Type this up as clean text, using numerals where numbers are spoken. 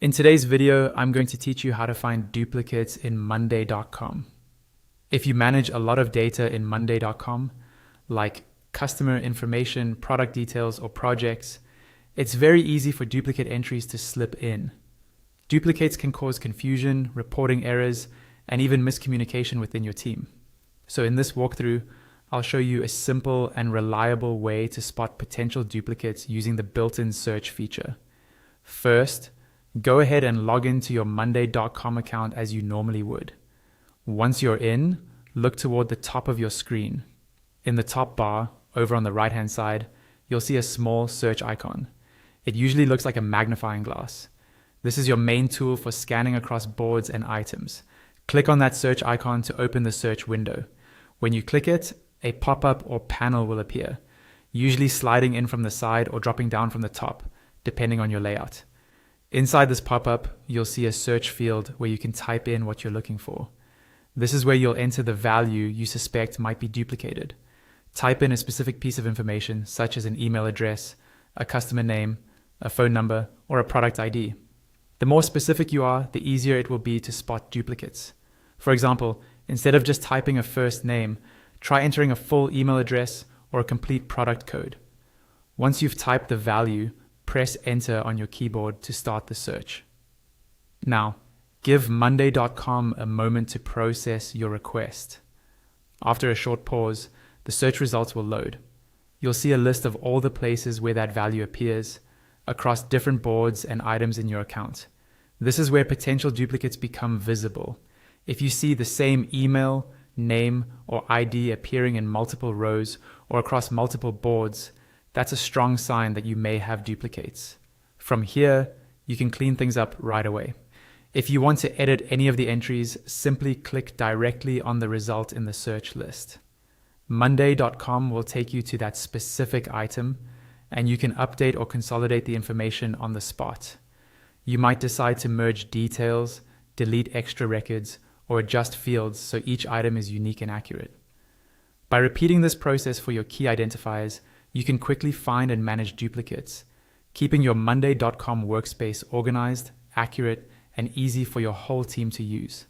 In today's video, I'm going to teach you how to find duplicates in Monday.com. If you manage a lot of data in Monday.com, like customer information, product details, or projects, it's very easy for duplicate entries to slip in. Duplicates can cause confusion, reporting errors, and even miscommunication within your team. So in this walkthrough, I'll show you a simple and reliable way to spot potential duplicates using the built-in search feature. First, go ahead and log into your Monday.com account as you normally would. Once you're in, look toward the top of your screen. In the top bar, over on the right-hand side, you'll see a small search icon. It usually looks like a magnifying glass. This is your main tool for scanning across boards and items. Click on that search icon to open the search window. When you click it, a pop-up or panel will appear, usually sliding in from the side or dropping down from the top, depending on your layout. Inside this pop-up, you'll see a search field where you can type in what you're looking for. This is where you'll enter the value you suspect might be duplicated. Type in a specific piece of information, such as an email address, a customer name, a phone number, or a product ID. The more specific you are, the easier it will be to spot duplicates. For example, instead of just typing a first name, try entering a full email address or a complete product code. Once you've typed the value, press enter on your keyboard to start the search. Now, give Monday.com a moment to process your request. After a short pause, the search results will load. You'll see a list of all the places where that value appears, across different boards and items in your account. This is where potential duplicates become visible. If you see the same email, name, or ID appearing in multiple rows or across multiple boards, that's a strong sign that you may have duplicates. From here, you can clean things up right away. If you want to edit any of the entries, simply click directly on the result in the search list. Monday.com will take you to that specific item, and you can update or consolidate the information on the spot. You might decide to merge details, delete extra records, or adjust fields so each item is unique and accurate. By repeating this process for your key identifiers, you can quickly find and manage duplicates, keeping your Monday.com workspace organized, accurate, and easy for your whole team to use.